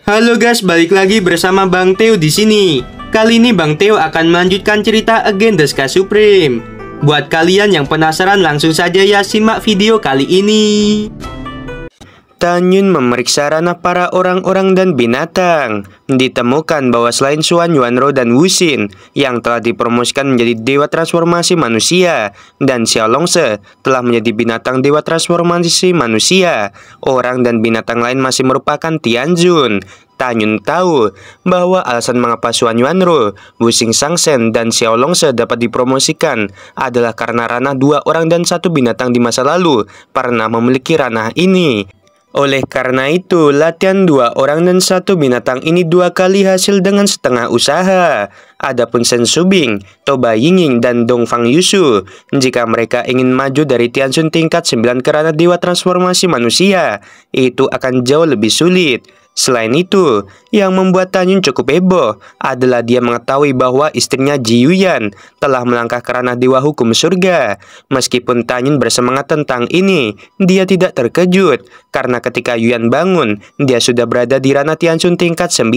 Halo guys, balik lagi bersama Bang Theo di sini. Kali ini Bang Theo akan melanjutkan cerita Again the Sky Supreme. Buat kalian yang penasaran, langsung saja ya simak video kali ini. Tanyun memeriksa ranah para orang-orang dan binatang. Ditemukan bahwa selain Xuan Yuanro dan Wuxin yang telah dipromosikan menjadi dewa transformasi manusia, dan Xiaolongse telah menjadi binatang dewa transformasi manusia, orang dan binatang lain masih merupakan Tianjun. Tanyun tahu bahwa alasan mengapa Xuan Yuanro, Wuxing Shangsheng, dan Xiaolongse dapat dipromosikan adalah karena ranah dua orang dan satu binatang di masa lalu pernah memiliki ranah ini. Oleh karena itu, latihan dua orang dan satu binatang ini dua kali hasil dengan setengah usaha. Adapun Shen Shubing, Toba Yingying, dan Dongfang Yushu, jika mereka ingin maju dari Tianjun tingkat 9 ke ranah dewa transformasi manusia, itu akan jauh lebih sulit. Selain itu, yang membuat Tanyun cukup heboh adalah dia mengetahui bahwa istrinya Ji Yuyan telah melangkah ke ranah dewa hukum surga. Meskipun Tanyun bersemangat tentang ini, dia tidak terkejut karena ketika Yuyan bangun, dia sudah berada di ranah Tianjun tingkat 9.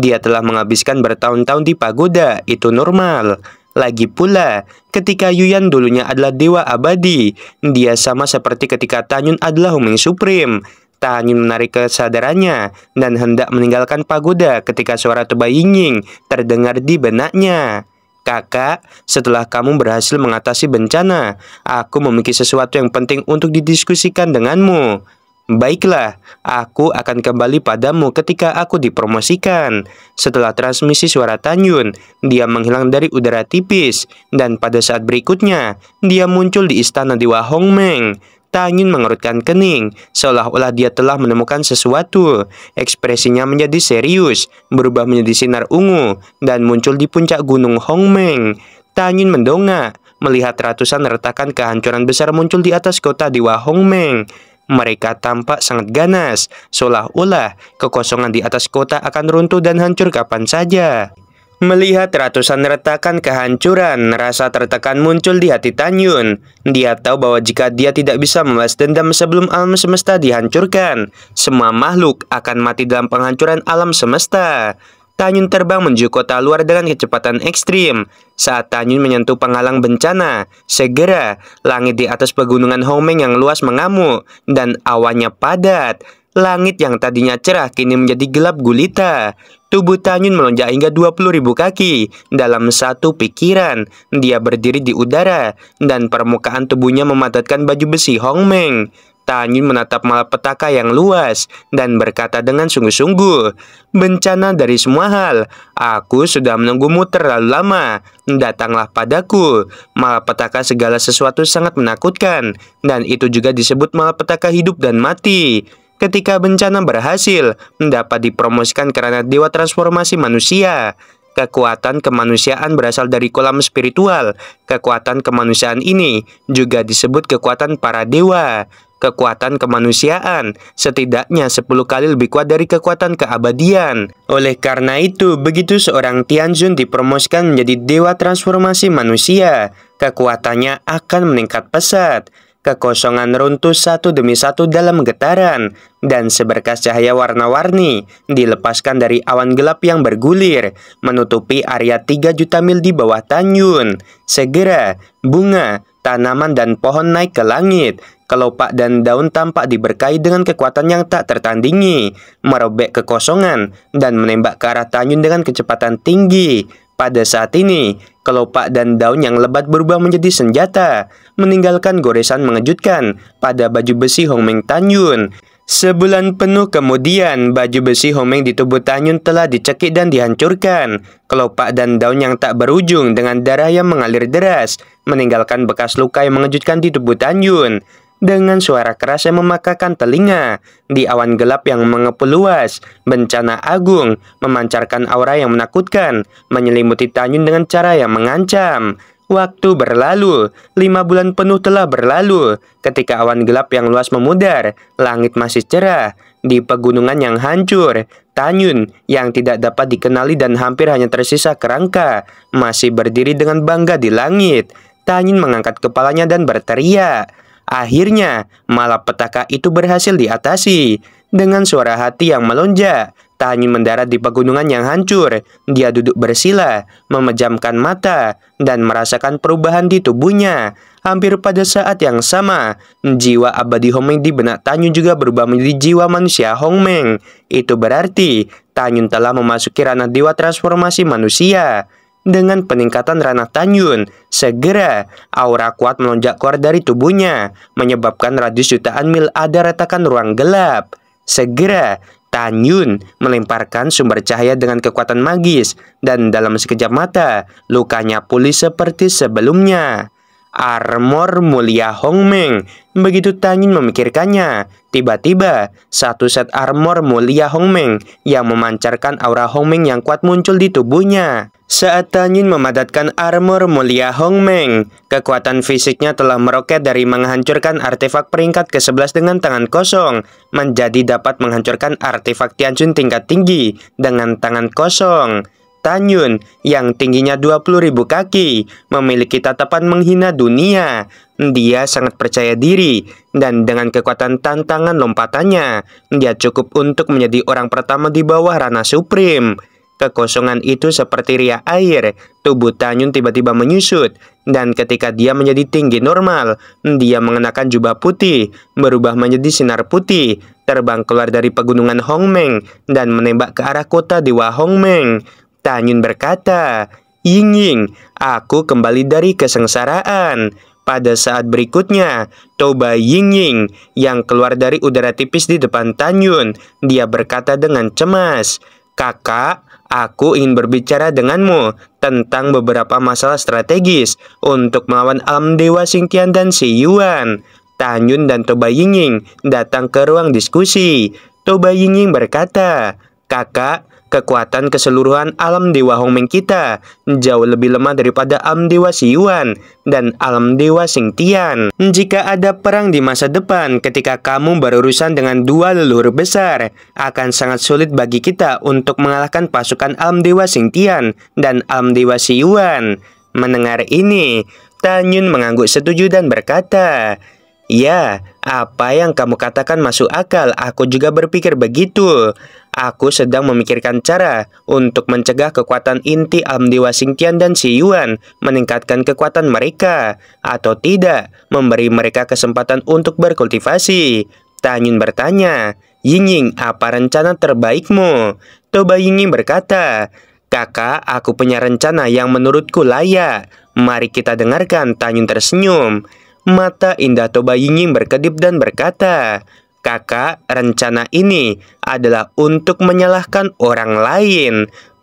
Dia telah menghabiskan bertahun-tahun di pagoda, itu normal. Lagi pula, ketika Yuyan dulunya adalah dewa abadi, dia sama seperti ketika Tanyun adalah Huming Supreme. Tanyun menarik kesadarannya dan hendak meninggalkan pagoda ketika suara Toba Yingying terdengar di benaknya. Kakak, setelah kamu berhasil mengatasi bencana, aku memiliki sesuatu yang penting untuk didiskusikan denganmu. Baiklah, aku akan kembali padamu ketika aku dipromosikan. Setelah transmisi suara Tanyun, dia menghilang dari udara tipis, dan pada saat berikutnya, dia muncul di istana Dewa Hongmeng. Tanyun mengerutkan kening, seolah-olah dia telah menemukan sesuatu. Ekspresinya menjadi serius, berubah menjadi sinar ungu, dan muncul di puncak gunung Hongmeng. Tanyun mendongak, melihat ratusan retakan kehancuran besar muncul di atas kota Dewa Hongmeng. Mereka tampak sangat ganas, seolah-olah kekosongan di atas kota akan runtuh dan hancur kapan saja. Melihat ratusan retakan kehancuran, rasa tertekan muncul di hati Tanyun. Dia tahu bahwa jika dia tidak bisa membalas dendam sebelum alam semesta dihancurkan, semua makhluk akan mati dalam penghancuran alam semesta. Tanyun terbang menuju kota luar dengan kecepatan ekstrim. Saat Tanyun menyentuh penghalang bencana, segera langit di atas pegunungan Hongmeng yang luas mengamuk dan awannya padat. Langit yang tadinya cerah kini menjadi gelap gulita. Tubuh Tanyun melonjak hingga 20.000 kaki dalam satu pikiran. Dia berdiri di udara dan permukaan tubuhnya memadatkan baju besi Hongmeng. Tanyun menatap malapetaka yang luas dan berkata dengan sungguh-sungguh, "Bencana dari semua hal, aku sudah menunggumu terlalu lama. Datanglah padaku." Malapetaka segala sesuatu sangat menakutkan, dan itu juga disebut malapetaka hidup dan mati. Ketika bencana berhasil, dapat dipromosikan karena dewa transformasi manusia. Kekuatan kemanusiaan berasal dari kolam spiritual. Kekuatan kemanusiaan ini juga disebut kekuatan para dewa. Kekuatan kemanusiaan setidaknya 10 kali lebih kuat dari kekuatan keabadian. Oleh karena itu, begitu seorang Tianjun dipromosikan menjadi dewa transformasi manusia, kekuatannya akan meningkat pesat. Kekosongan runtuh satu demi satu dalam getaran, dan seberkas cahaya warna-warni dilepaskan dari awan gelap yang bergulir, menutupi area 3 juta mil di bawah Tanyun. Segera, bunga, tanaman, dan pohon naik ke langit. Kelopak dan daun tampak diberkahi dengan kekuatan yang tak tertandingi, merobek kekosongan, dan menembak ke arah Tanyun dengan kecepatan tinggi. Pada saat ini, kelopak dan daun yang lebat berubah menjadi senjata, meninggalkan goresan mengejutkan pada baju besi Hongmeng Tanyun. Sebulan penuh kemudian, baju besi Hongmeng di tubuh Tanyun telah dicekik dan dihancurkan. Kelopak dan daun yang tak berujung dengan darah yang mengalir deras, meninggalkan bekas luka yang mengejutkan di tubuh Tanyun. Dengan suara keras yang memakakan telinga, di awan gelap yang mengepul luas, bencana agung memancarkan aura yang menakutkan, menyelimuti Tanyun dengan cara yang mengancam. Waktu berlalu, 5 bulan penuh telah berlalu. Ketika awan gelap yang luas memudar, langit masih cerah. Di pegunungan yang hancur, Tanyun yang tidak dapat dikenali dan hampir hanya tersisa kerangka, masih berdiri dengan bangga di langit. Tanyun mengangkat kepalanya dan berteriak. Akhirnya, malapetaka itu berhasil diatasi. Dengan suara hati yang melonjak, Tanyun mendarat di pegunungan yang hancur. Dia duduk bersila, memejamkan mata, dan merasakan perubahan di tubuhnya. Hampir pada saat yang sama, jiwa abadi Hongmeng di benak Tanyun juga berubah menjadi jiwa manusia Hongmeng. Itu berarti Tanyun telah memasuki ranah dewa transformasi manusia. Dengan peningkatan ranah Tanyun, segera aura kuat melonjak keluar dari tubuhnya, menyebabkan radius jutaan mil ada retakan ruang gelap. Segera Tanyun melemparkan sumber cahaya dengan kekuatan magis, dan dalam sekejap mata, lukanya pulih seperti sebelumnya. Armor mulia Hongmeng. Begitu Tanyun memikirkannya, tiba-tiba satu set armor mulia Hongmeng yang memancarkan aura Hongmeng yang kuat muncul di tubuhnya. Saat Tanyun memadatkan armor mulia Hongmeng, kekuatan fisiknya telah meroket dari menghancurkan artefak peringkat ke-11 dengan tangan kosong, menjadi dapat menghancurkan artefak Tianjun tingkat tinggi dengan tangan kosong. Tanyun yang tingginya 20.000 kaki memiliki tatapan menghina dunia. Dia sangat percaya diri, dan dengan kekuatan tantangan lompatannya, dia cukup untuk menjadi orang pertama di bawah ranah Supreme. Kekosongan itu seperti riak air. Tubuh Tanyun tiba-tiba menyusut, dan ketika dia menjadi tinggi normal, dia mengenakan jubah putih, berubah menjadi sinar putih, terbang keluar dari pegunungan Hongmeng, dan menembak ke arah kota Dewa Hongmeng. Tanyun berkata, "Ying-Ying, aku kembali dari kesengsaraan." Pada saat berikutnya, Toba Ying-Ying yang keluar dari udara tipis di depan Tanyun. Dia berkata dengan cemas, "Kakak, aku ingin berbicara denganmu tentang beberapa masalah strategis untuk melawan alam dewa Xingtian dan Xi Yuan." Tanyun dan Toba Ying-Ying datang ke ruang diskusi. Toba Ying-Ying berkata, "Kakak, kekuatan keseluruhan alam dewa Hongmeng kita jauh lebih lemah daripada alam dewa Xi Yuan dan alam dewa Xingtian. Jika ada perang di masa depan ketika kamu berurusan dengan dua leluhur besar, akan sangat sulit bagi kita untuk mengalahkan pasukan alam dewa Xingtian dan alam dewa Xi Yuan." Mendengar ini, Tanyun mengangguk setuju dan berkata, "Ya, apa yang kamu katakan masuk akal. Aku juga berpikir begitu. Aku sedang memikirkan cara untuk mencegah kekuatan inti alam dewa Xingtian dan Xi Yuan meningkatkan kekuatan mereka, atau tidak, memberi mereka kesempatan untuk berkultivasi." Tanyun bertanya, "Ying-Ying, apa rencana terbaikmu?" Toba Ying-Ying berkata, "Kakak, aku punya rencana yang menurutku layak. Mari kita dengarkan." Tanyun tersenyum. Mata indah Toba Ying-Ying berkedip dan berkata, "Kakak, rencana ini adalah untuk menyalahkan orang lain."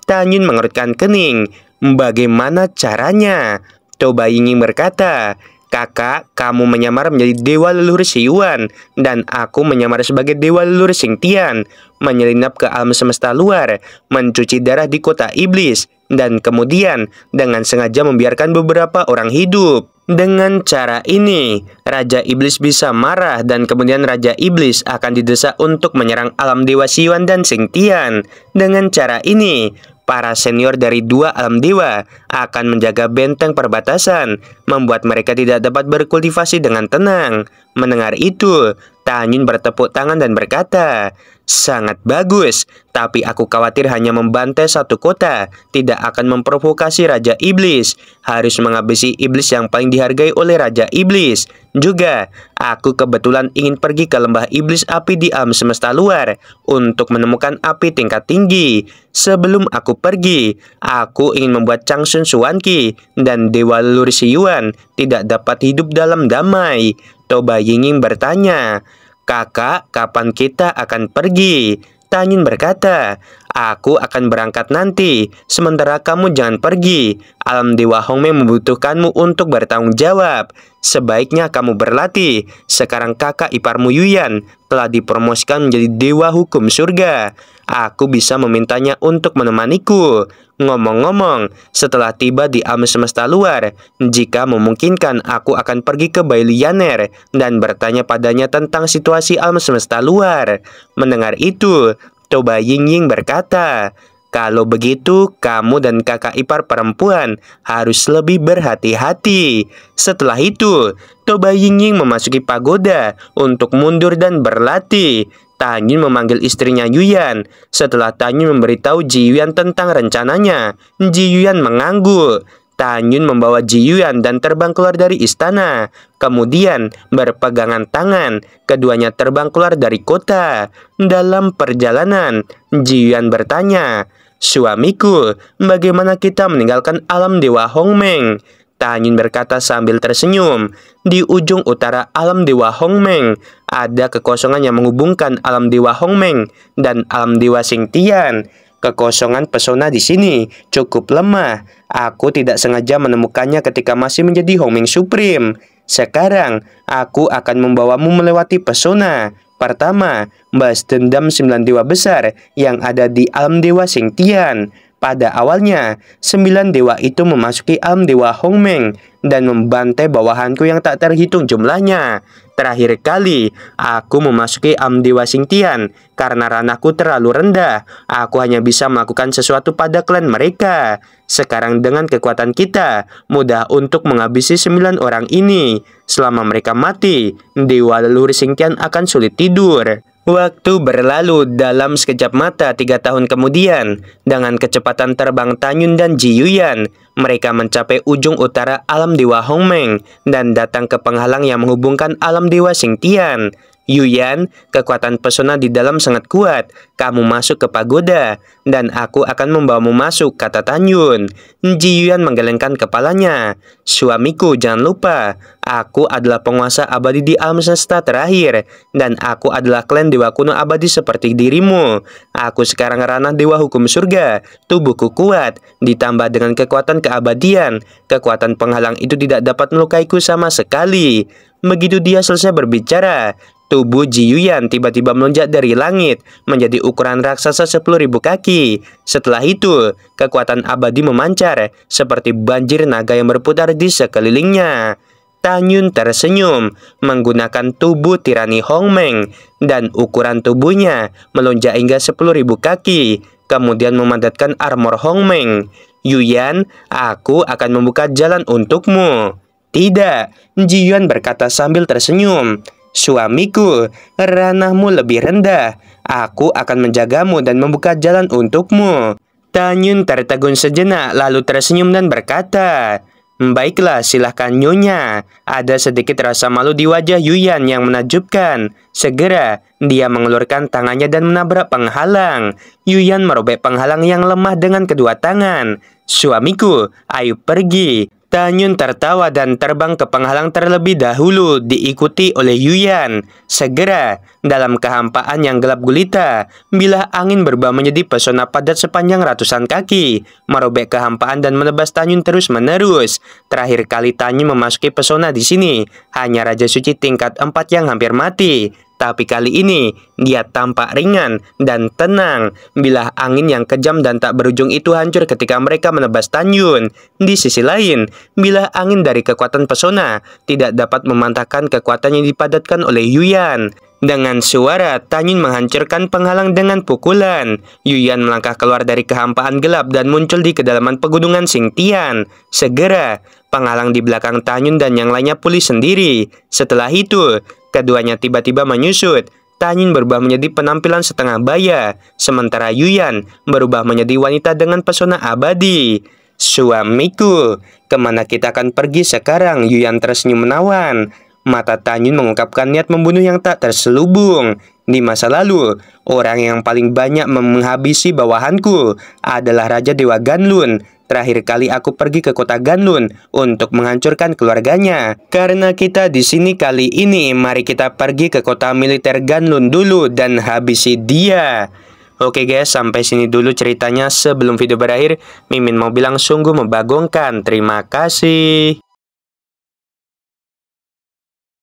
Tanyun mengerutkan kening. "Bagaimana caranya?" Toba Ying-Ying berkata, "Kakak, kamu menyamar menjadi dewa leluhur Xi Yuan, dan aku menyamar sebagai dewa leluhur Xingtian, menyelinap ke alam semesta luar, mencuci darah di kota iblis, dan kemudian dengan sengaja membiarkan beberapa orang hidup. Dengan cara ini, Raja Iblis bisa marah, dan kemudian Raja Iblis akan didesak untuk menyerang alam dewa Xi Yuan dan Xingtian. Dengan cara ini, para senior dari dua alam dewa akan menjaga benteng perbatasan, membuat mereka tidak dapat berkultivasi dengan tenang." Mendengar itu, Tanyun bertepuk tangan dan berkata, "Sangat bagus, tapi aku khawatir hanya membantai satu kota tidak akan memprovokasi Raja Iblis. Harus menghabisi iblis yang paling dihargai oleh Raja Iblis. Juga, aku kebetulan ingin pergi ke lembah iblis api di alam semesta luar untuk menemukan api tingkat tinggi. Sebelum aku pergi, aku ingin membuat Changsun Xuanqi dan Dewa Leluhur Xi Yuan tidak dapat hidup dalam damai." Toba Ying-Ying bertanya, "Kakak, kapan kita akan pergi?" Tanyun berkata, "Aku akan berangkat nanti, sementara kamu jangan pergi. Alam dewa Hongmeng membutuhkanmu untuk bertanggung jawab. Sebaiknya kamu berlatih. Sekarang kakak iparmu Yuyan telah dipromosikan menjadi dewa hukum surga. Aku bisa memintanya untuk menemaniku. Ngomong-ngomong, setelah tiba di alam semesta luar, jika memungkinkan aku akan pergi ke Bailianer dan bertanya padanya tentang situasi alam semesta luar." Mendengar itu, Toba Ying-Ying berkata, "Kalau begitu, kamu dan kakak ipar perempuan harus lebih berhati-hati." Setelah itu, Toba Ying-Ying memasuki pagoda untuk mundur dan berlatih. Tanyun memanggil istrinya Yuyan. Setelah Tanyun memberitahu Ji Yuyan tentang rencananya, Ji Yuyan mengangguk. Tanyun membawa Ji Yuyan dan terbang keluar dari istana. Kemudian berpegangan tangan, keduanya terbang keluar dari kota. Dalam perjalanan, Ji Yuyan bertanya, "Suamiku, bagaimana kita meninggalkan alam dewa Hongmeng?" Tanyun berkata sambil tersenyum, "Di ujung utara alam dewa Hongmeng, ada kekosongan yang menghubungkan alam dewa Hongmeng dan alam dewa Xingtian. Kekosongan pesona di sini cukup lemah. Aku tidak sengaja menemukannya ketika masih menjadi Hongmeng Supreme. Sekarang, aku akan membawamu melewati pesona. Pertama, balas dendam 9 dewa besar yang ada di alam dewa Xingtian. Pada awalnya, 9 dewa itu memasuki alam dewa Hongmeng dan membantai bawahanku yang tak terhitung jumlahnya. Terakhir kali, aku memasuki alam dewa Xingtian karena ranahku terlalu rendah. Aku hanya bisa melakukan sesuatu pada klan mereka. Sekarang dengan kekuatan kita, mudah untuk menghabisi 9 orang ini. Selama mereka mati, dewa leluhur Xingtian akan sulit tidur." Waktu berlalu dalam sekejap mata 3 tahun kemudian. Dengan kecepatan terbang Tanyun dan Ji Yuyan, mereka mencapai ujung utara alam dewa Hongmeng dan datang ke penghalang yang menghubungkan alam dewa Xingtian. "Yuyan, kekuatan pesona di dalam sangat kuat. Kamu masuk ke pagoda, dan aku akan membawamu masuk," kata Tanyun. Ji Yuyan menggelengkan kepalanya. "Suamiku, jangan lupa, aku adalah penguasa abadi di alam semesta terakhir, dan aku adalah klan dewa kuno abadi seperti dirimu. Aku sekarang ranah dewa hukum surga. Tubuhku kuat, ditambah dengan kekuatan keabadian. Kekuatan penghalang itu tidak dapat melukaiku sama sekali." Begitu dia selesai berbicara, tubuh Ji Yuyan tiba-tiba melonjak dari langit menjadi ukuran raksasa 10.000 kaki. Setelah itu, kekuatan abadi memancar seperti banjir naga yang berputar di sekelilingnya. Tanyun tersenyum menggunakan tubuh tirani Hongmeng dan ukuran tubuhnya melonjak hingga 10.000 kaki, kemudian memadatkan armor Hongmeng. "Yuyan, aku akan membuka jalan untukmu." "Tidak," Ji Yuyan berkata sambil tersenyum. "Suamiku, ranahmu lebih rendah. Aku akan menjagamu dan membuka jalan untukmu." Tanyun tertegun sejenak lalu tersenyum dan berkata, "Baiklah, silahkan Nyonya." Ada sedikit rasa malu di wajah Yuyan yang menakjubkan. Segera, dia mengelurkan tangannya dan menabrak penghalang. Yuyan merobek penghalang yang lemah dengan kedua tangan. "Suamiku, ayo pergi." Tanyun tertawa dan terbang ke penghalang terlebih dahulu, diikuti oleh Yuyan. Segera, dalam kehampaan yang gelap gulita, bilah angin berubah menjadi pesona padat sepanjang ratusan kaki, merobek kehampaan dan menebas Tanyun terus-menerus. Terakhir kali Tanyun memasuki pesona di sini, hanya Raja Suci tingkat 4 yang hampir mati. Tapi kali ini, dia tampak ringan dan tenang. Bilah angin yang kejam dan tak berujung itu hancur ketika mereka menebas Tanyun. Di sisi lain, bilah angin dari kekuatan pesona tidak dapat memantahkan kekuatan yang dipadatkan oleh Yuyan. Dengan suara, Tanyun menghancurkan penghalang dengan pukulan. Yuyan melangkah keluar dari kehampaan gelap dan muncul di kedalaman pegunungan Xingtian. Segera, penghalang di belakang Tanyun dan yang lainnya pulih sendiri. Setelah itu, keduanya tiba-tiba menyusut. Tanyun berubah menjadi penampilan setengah baya, sementara Yuyan berubah menjadi wanita dengan pesona abadi. "Suamiku, kemana kita akan pergi sekarang?" Yuyan tersenyum menawan. Mata Tanyun mengungkapkan niat membunuh yang tak terselubung. "Di masa lalu, orang yang paling banyak menghabisi bawahanku adalah Raja Dewa Ganlun. Terakhir kali aku pergi ke kota Ganlun untuk menghancurkan keluarganya. Karena kita di sini kali ini, mari kita pergi ke kota militer Ganlun dulu dan habisi dia." Oke guys, sampai sini dulu ceritanya. Sebelum video berakhir, Mimin mau bilang sungguh membagongkan. Terima kasih.